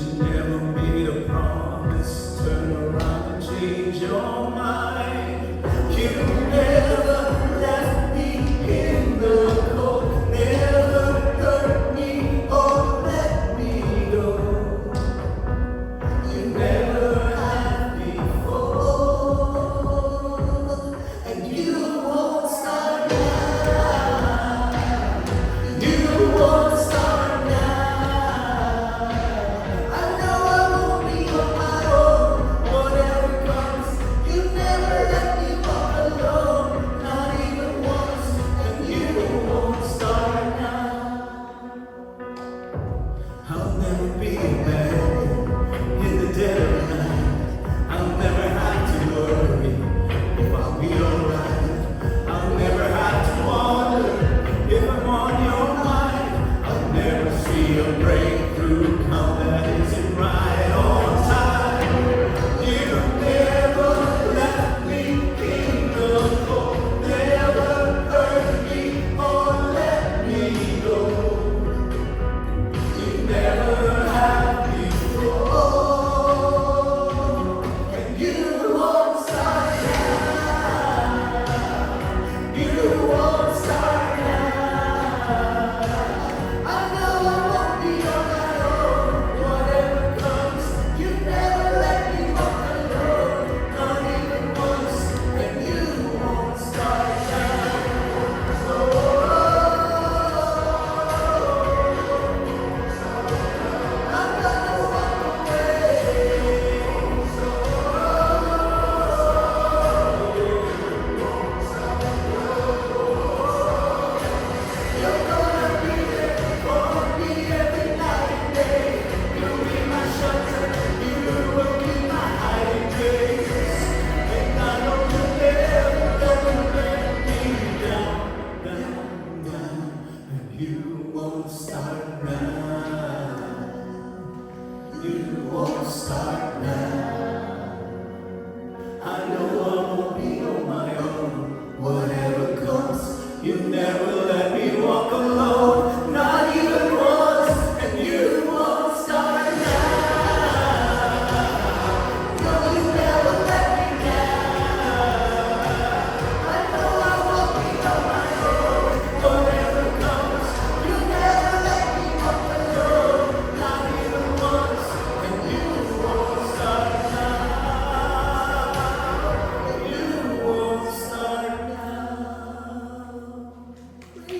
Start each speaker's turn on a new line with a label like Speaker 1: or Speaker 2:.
Speaker 1: you never made a promise, turn around and change your mind. You never left me in the cold, never hurt me or let me go. You never have before, and you won't start now. You won't start now. I know I won't be on my own, whatever comes. You never let me walk alone, not even once, and you won't start now. I'll never be a man in the dead of night. I'll never have to worry if I'll be alright. I'll never have to wonder if I'm on your mind. I'll never see a breakthrough come that isn't right on time. You never left me in the cold, never hurt me or let me go. You never have before, and you won't start now. You won't start now. I know I won't be on my own, whatever comes. You never let me walk alone, not even once, and you won't start now. I'm gonna walk away. You're gonna be there for me every night and day. You'll be my shelter, you will be my hiding place. And I know you'll never let me down, down, down. And you won't start now. You won't start now.